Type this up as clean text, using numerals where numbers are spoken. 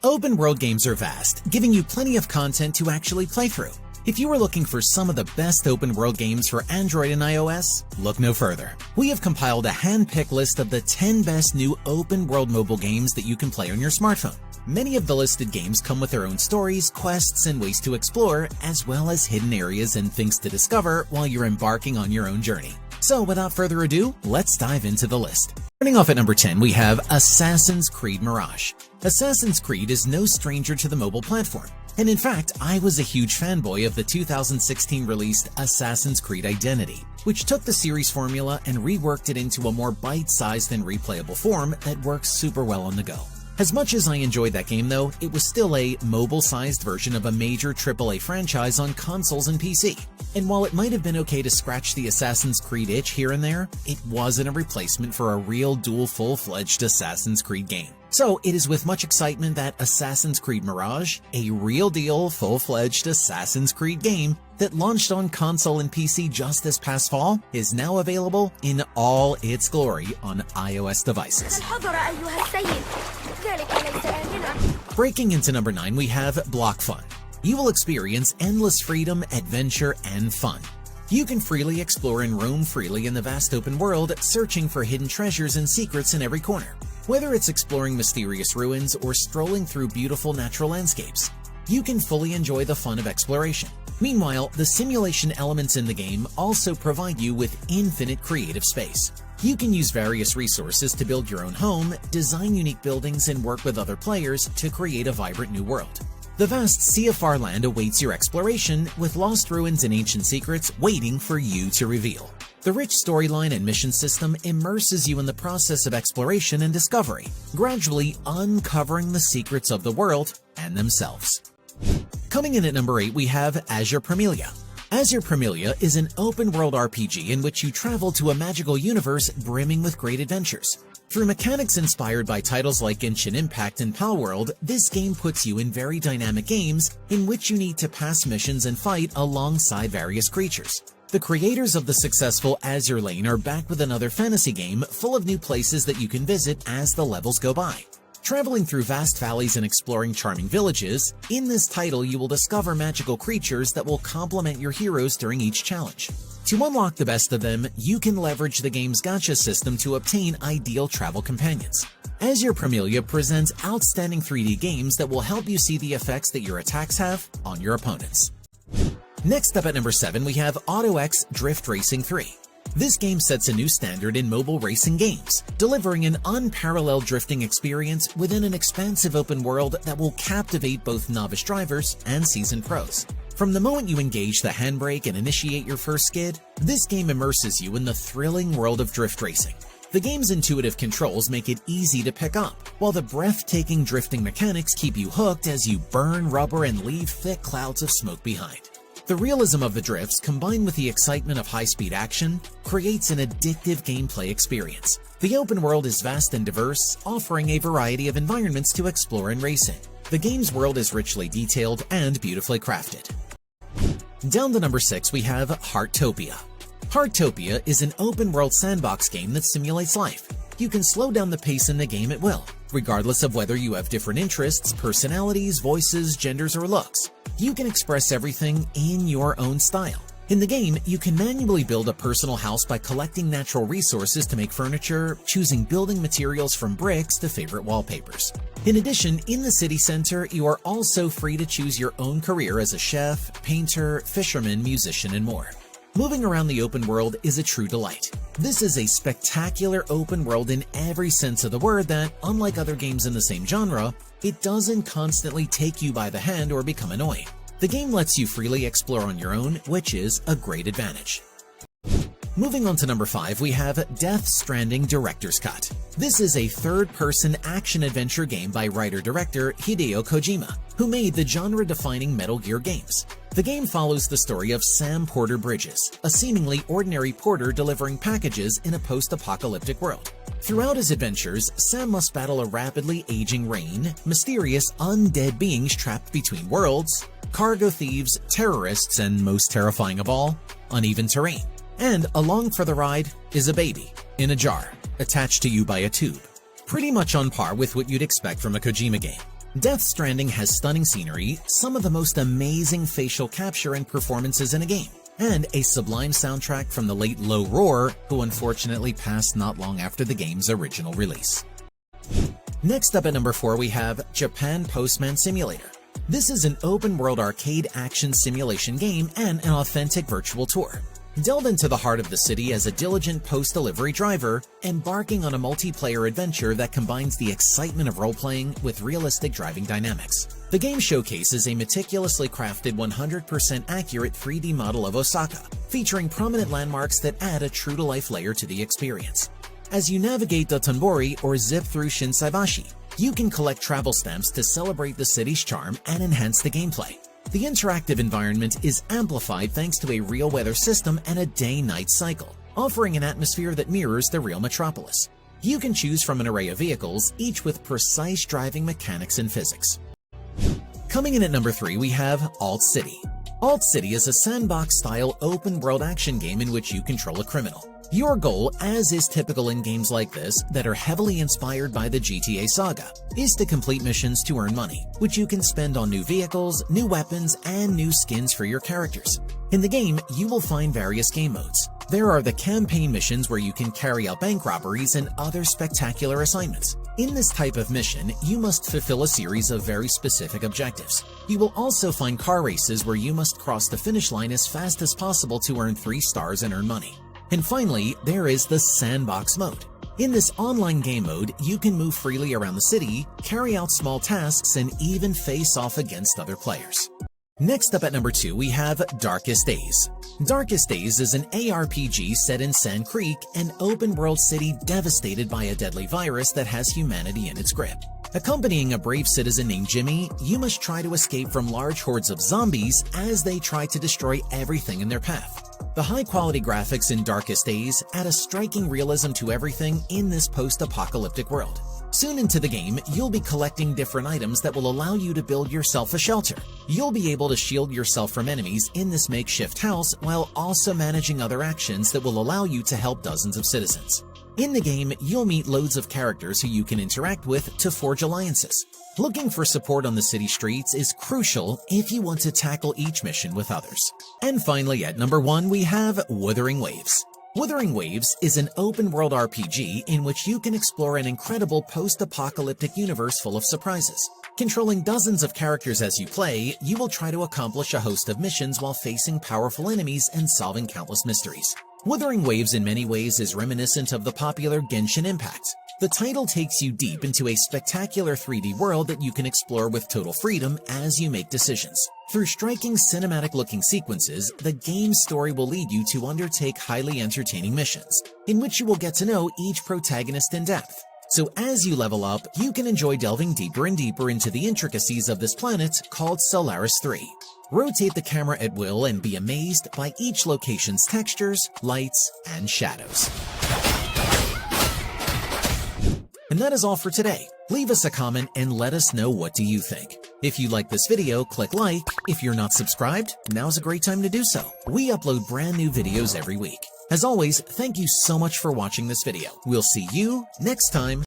Open world games are vast, giving you plenty of content to actually play through. If you are looking for some of the best open world games for Android and iOS, look no further. We have compiled a hand-picked list of the 10 best new open world mobile games that you can play on your smartphone. Many of the listed games come with their own stories, quests, and ways to explore, as well as hidden areas and things to discover while you're embarking on your own journey. So without further ado, let's dive into the list. Starting off at number 10, we have Assassin's Creed Mirage. Assassin's Creed is no stranger to the mobile platform, and in fact, I was a huge fanboy of the 2016 released Assassin's Creed Identity, which took the series formula and reworked it into a more bite-sized and replayable form that works super well on the go. As much as I enjoyed that game though, it was still a mobile-sized version of a major AAA franchise on consoles and PC. And while it might have been okay to scratch the Assassin's Creed itch here and there, it wasn't a replacement for a real dual full-fledged Assassin's Creed game. So it is with much excitement that Assassin's Creed Mirage, a real deal full-fledged Assassin's Creed game that launched on console and PC just this past fall, is now available in all its glory on iOS devices. Breaking into number 9, we have Block Fun. You will experience endless freedom, adventure, and fun. You can freely explore and roam freely in the vast open world, searching for hidden treasures and secrets in every corner. Whether it's exploring mysterious ruins or strolling through beautiful natural landscapes, you can fully enjoy the fun of exploration. Meanwhile, the simulation elements in the game also provide you with infinite creative space. You can use various resources to build your own home, design unique buildings, and work with other players to create a vibrant new world. The vast Sea of Far Land awaits your exploration, with lost ruins and ancient secrets waiting for you to reveal. The rich storyline and mission system immerses you in the process of exploration and discovery, gradually uncovering the secrets of the world and themselves. Coming in at number 8, we have Azure Prilia. Azure Prilia is an open-world RPG in which you travel to a magical universe brimming with great adventures. Through mechanics inspired by titles like Genshin Impact and Pal World, this game puts you in very dynamic games in which you need to pass missions and fight alongside various creatures. The creators of the successful Azure Lane are back with another fantasy game full of new places that you can visit as the levels go by. Traveling through vast valleys and exploring charming villages, in this title you will discover magical creatures that will complement your heroes during each challenge. To unlock the best of them, you can leverage the game's gacha system to obtain ideal travel companions. Azure Prilia presents outstanding 3D games that will help you see the effects that your attacks have on your opponents. Next up at number 7, we have AutoX Drift Racing 3. This game sets a new standard in mobile racing games, delivering an unparalleled drifting experience within an expansive open world that will captivate both novice drivers and seasoned pros. From the moment you engage the handbrake and initiate your first skid, this game immerses you in the thrilling world of drift racing. The game's intuitive controls make it easy to pick up, while the breathtaking drifting mechanics keep you hooked as you burn rubber and leave thick clouds of smoke behind. The realism of the drifts, combined with the excitement of high-speed action, creates an addictive gameplay experience. The open world is vast and diverse, offering a variety of environments to explore and race in. The game's world is richly detailed and beautifully crafted. Down to number 6, we have Topia. Topia is an open-world sandbox game that simulates life. You can slow down the pace in the game at will, regardless of whether you have different interests, personalities, voices, genders, or looks. You can express everything in your own style. In the game, you can manually build a personal house by collecting natural resources to make furniture, choosing building materials from bricks to favorite wallpapers. In addition, in the city center, you are also free to choose your own career as a chef, painter, fisherman, musician, and more. Moving around the open world is a true delight. This is a spectacular open world in every sense of the word that, unlike other games in the same genre, it doesn't constantly take you by the hand or become annoying. The game lets you freely explore on your own, which is a great advantage. Moving on to number 5, we have Death Stranding Director's Cut. This is a third-person action-adventure game by writer-director Hideo Kojima, who made the genre-defining Metal Gear games. The game follows the story of Sam Porter Bridges, a seemingly ordinary porter delivering packages in a post-apocalyptic world. Throughout his adventures, Sam must battle a rapidly aging rain, mysterious undead beings trapped between worlds, cargo thieves, terrorists, and most terrifying of all, uneven terrain. And along for the ride is a baby, in a jar, attached to you by a tube. Pretty much on par with what you'd expect from a Kojima game. Death Stranding has stunning scenery, some of the most amazing facial capture and performances in a game, and a sublime soundtrack from the late Low Roar, who unfortunately passed not long after the game's original release. Next up at number 4 we have Japan Postman Simulator. This is an open-world arcade action simulation game and an authentic virtual tour. Delve into the heart of the city as a diligent post-delivery driver, embarking on a multiplayer adventure that combines the excitement of role-playing with realistic driving dynamics. The game showcases a meticulously crafted 100% accurate 3D model of Osaka, featuring prominent landmarks that add a true-to-life layer to the experience. As you navigate Dotonbori or zip through Shinsaibashi, you can collect travel stamps to celebrate the city's charm and enhance the gameplay. The interactive environment is amplified thanks to a real weather system and a day-night cycle, offering an atmosphere that mirrors the real metropolis. You can choose from an array of vehicles, each with precise driving mechanics and physics. Coming in at number 3 we have Alt City. Alt City is a sandbox-style open-world action game in which you control a criminal. Your goal, as is typical in games like this that are heavily inspired by the GTA saga, is to complete missions to earn money, which you can spend on new vehicles, new weapons, and new skins for your characters. In the game, you will find various game modes. There are the campaign missions where you can carry out bank robberies and other spectacular assignments. In this type of mission, you must fulfill a series of very specific objectives. You will also find car races where you must cross the finish line as fast as possible to earn 3 stars and earn money. And finally, there is the Sandbox mode. In this online game mode, you can move freely around the city, carry out small tasks, and even face off against other players. Next up at number 2 we have Darkest Days. Darkest Days is an ARPG set in Sand Creek, an open-world city devastated by a deadly virus that has humanity in its grip. Accompanying a brave citizen named Jimmy, you must try to escape from large hordes of zombies as they try to destroy everything in their path. The high-quality graphics in Darkest Days add a striking realism to everything in this post-apocalyptic world. Soon into the game, you'll be collecting different items that will allow you to build yourself a shelter. You'll be able to shield yourself from enemies in this makeshift house while also managing other actions that will allow you to help dozens of citizens. In the game, you'll meet loads of characters who you can interact with to forge alliances. Looking for support on the city streets is crucial if you want to tackle each mission with others. And finally, at number 1 we have Withering Waves. Withering Waves is an open-world RPG in which you can explore an incredible post-apocalyptic universe full of surprises. Controlling dozens of characters as you play, you will try to accomplish a host of missions while facing powerful enemies and solving countless mysteries. Withering Waves in many ways is reminiscent of the popular Genshin Impact. The title takes you deep into a spectacular 3D world that you can explore with total freedom as you make decisions. Through striking cinematic-looking sequences, the game's story will lead you to undertake highly entertaining missions, in which you will get to know each protagonist in depth. So as you level up, you can enjoy delving deeper and deeper into the intricacies of this planet called Solaris 3. Rotate the camera at will and be amazed by each location's textures, lights, and shadows. And that is all for today. Leave us a comment and let us know what do you think. If you like this video, click like. If you're not subscribed, now's a great time to do so. We upload brand new videos every week. As always, thank you so much for watching this video. We'll see you next time.